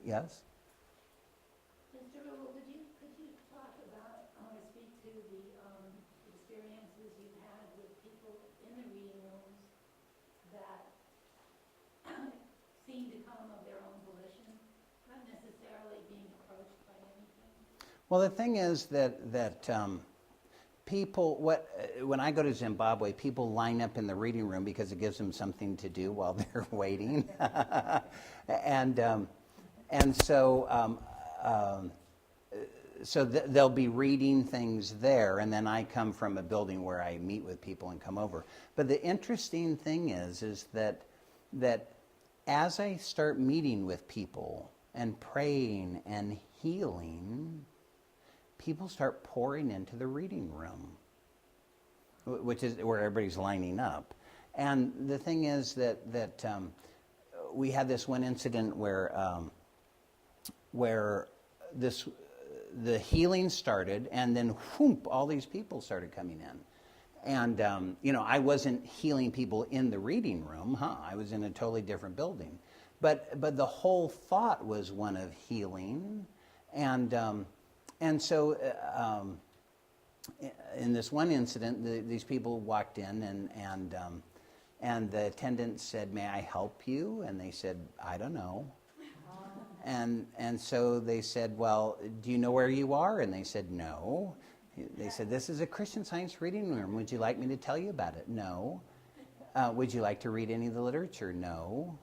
Yes? Mr. Rubel, could you talk about or speak to the experiences you've had with people in the reading rooms that seem to come of their own volition, not necessarily being approached by anything? Well, the thing is that people, when I go to Zimbabwe, people line up in the reading room because it gives them something to do while they're waiting, and so they'll be reading things there, and then I come from a building where I meet with people and come over. But the interesting thing is that as I start meeting with people and praying and healing, people start pouring into the reading room, which is where everybody's lining up. And the thing is that we had this one incident where the healing started, and then whoop, all these people started coming in. And, I wasn't healing people in the reading room, I was in a totally different building. But the whole thought was one of healing. And so in this one incident, these people walked in, and the attendant said, "May I help you?" And they said, "I don't know." And so they said, "Well, do you know where you are?" And they said, "No." They said, "This is a Christian Science reading room. Would you like me to tell you about it?" "No." "Would you like to read any of the literature?" "No."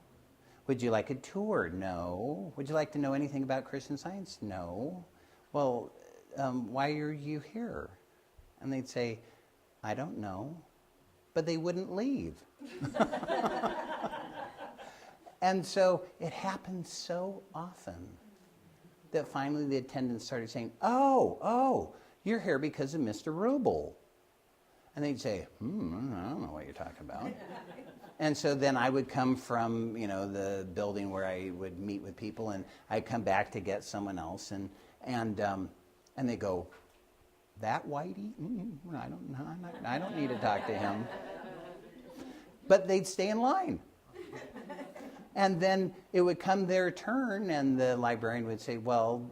"Would you like a tour?" "No." "Would you like to know anything about Christian Science?" "No." "Well, why are you here?" And they'd say, "I don't know." But they wouldn't leave. And so it happened so often that finally the attendants started saying, oh, you're here because of Mr. Rubel. And they'd say, I don't know what you're talking about. And so then I would come from, the building where I would meet with people, and I'd come back to get someone else, and they go, "That Whitey? I don't need to talk to him." But they'd stay in line. And then it would come their turn, and the librarian would say, "Well,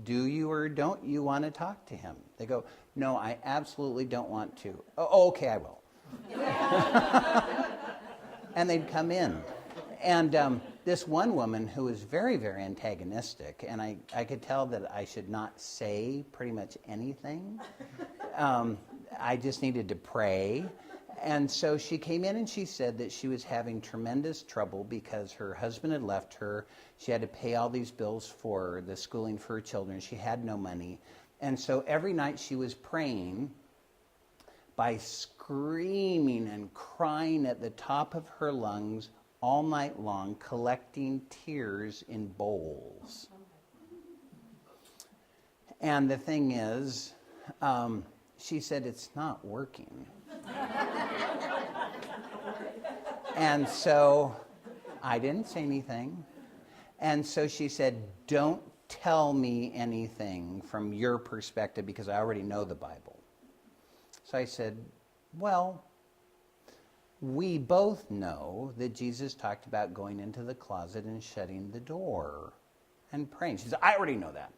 do you or don't you want to talk to him?" They go, "No, I absolutely don't want to." "Oh, okay, I will." And they'd come in. And this one woman who was very, very antagonistic, and I could tell that I should not say pretty much anything. I just needed to pray. And so she came in and she said that she was having tremendous trouble because her husband had left her. She had to pay all these bills for the schooling for her children. She had no money. And so every night she was praying by screaming and crying at the top of her lungs all night long, collecting tears in bowls. And the thing is, she said, "It's not working." And so I didn't say anything. And so she said, "Don't tell me anything from your perspective because I already know the Bible." So I said, "Well, we both know that Jesus talked about going into the closet and shutting the door and praying." She said, "I already know that."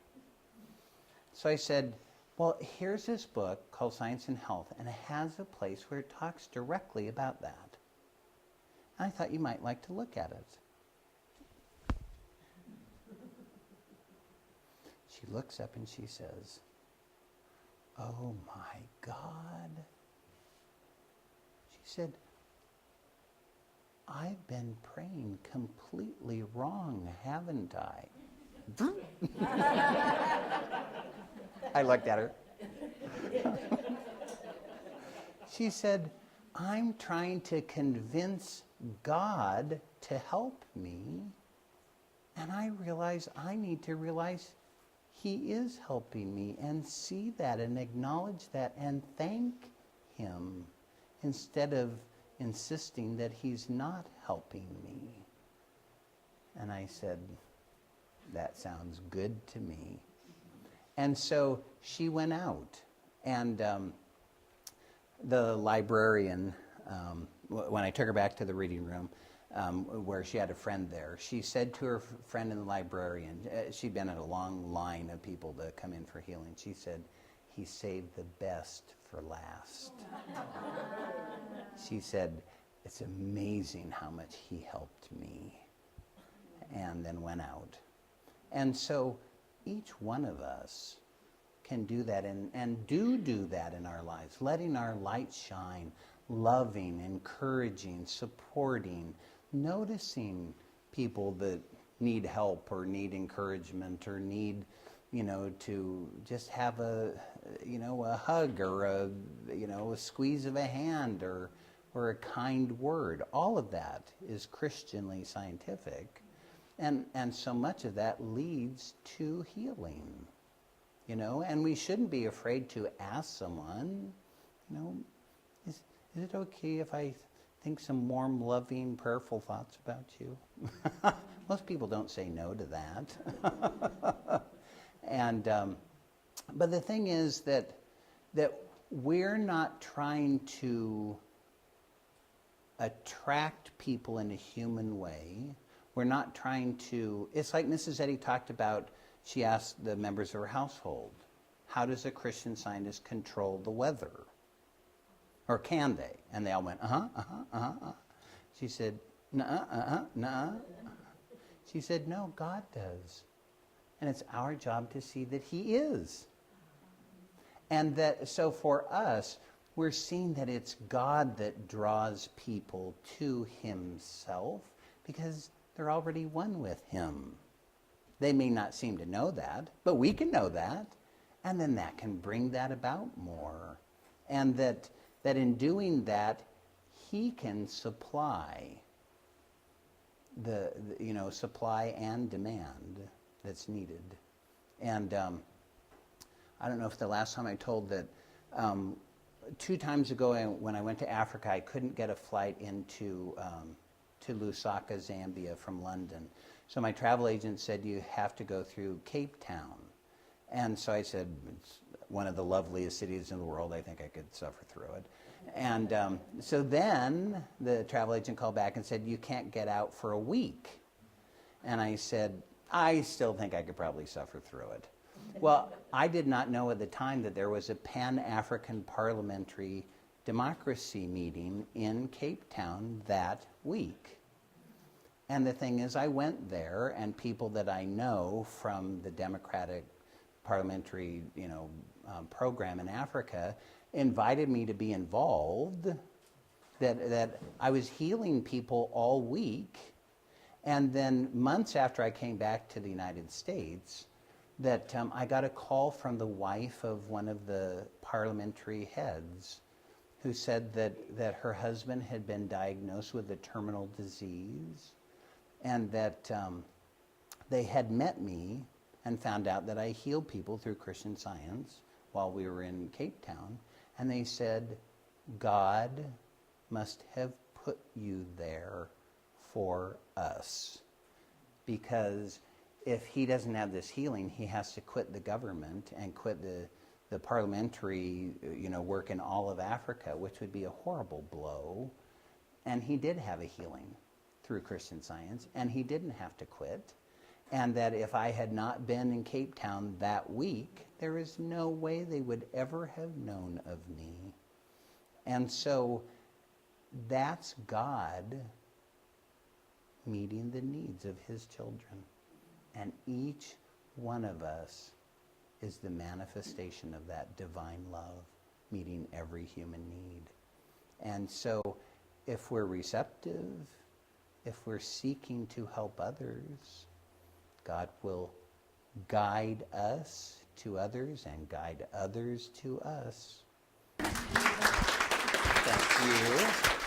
So I said, "Well, here's this book called Science and Health, and it has a place where it talks directly about that. I thought you might like to look at it." She looks up and she says, "Oh my God." She said, "I've been praying completely wrong, haven't I?" I looked at her. She said, "I'm trying to convince God to help me, and I realize I need to realize He is helping me and see that and acknowledge that and thank Him instead of insisting that He's not helping me." And I said, "That sounds good to me." And so she went out, and the librarian, when I took her back to the reading room, where she had a friend there. She said to her friend in the librarian, she'd been in a long line of people to come in for healing. She said, "He saved the best for last." She said, "It's amazing how much he helped me," and then went out. And so each one of us can do that and do that in our lives, letting our light shine, loving, encouraging, supporting, noticing people that need help or need encouragement or need, to just have a hug or a squeeze of a hand or a kind word. All of that is Christianly scientific. And so much of that leads to healing, and we shouldn't be afraid to ask someone, is it okay if I think some warm, loving, prayerful thoughts about you? Most people don't say no to that. But the thing is that we're not trying to attract people in a human way. We're not trying to, it's like Mrs. Eddy talked about, she asked the members of her household, how does a Christian Scientist control the weather? Or can they? And they all went, She said, nuh-uh. She said, no, God does. And it's our job to see that he is. And that, so for us, we're seeing that it's God that draws people to himself because they're already one with him. They may not seem to know that, but we can know that. And then that can bring that about more. And that in doing that, he can supply the supply and demand that's needed. And I don't know if the last time I told that 2 times ago when I went to Africa, I couldn't get a flight into to Lusaka, Zambia from London. So my travel agent said, you have to go through Cape Town. And so I said, it's one of the loveliest cities in the world. I think I could suffer through it. And so then the travel agent called back and said, you can't get out for a week. And I said, I still think I could probably suffer through it. Well, I did not know at the time that there was a Pan-African Parliamentary Democracy meeting in Cape Town that week. And the thing is, I went there, and people that I know from the Democratic Parliamentary, program in Africa invited me to be involved. That I was healing people all week, and then months after I came back to the United States, that I got a call from the wife of one of the parliamentary heads, who said that her husband had been diagnosed with a terminal disease, and that they had met me and found out that I healed people through Christian Science while we were in Cape Town. And they said, God must have put you there for us. Because if he doesn't have this healing, he has to quit the government and quit the parliamentary work in all of Africa, which would be a horrible blow. And he did have a healing through Christian Science, and he didn't have to quit. And that if I had not been in Cape Town that week, there is no way they would ever have known of me. And so that's God meeting the needs of his children. And each one of us is the manifestation of that divine love, meeting every human need. And so if we're receptive, if we're seeking to help others, God will guide us to others and guide others to us. Thank you.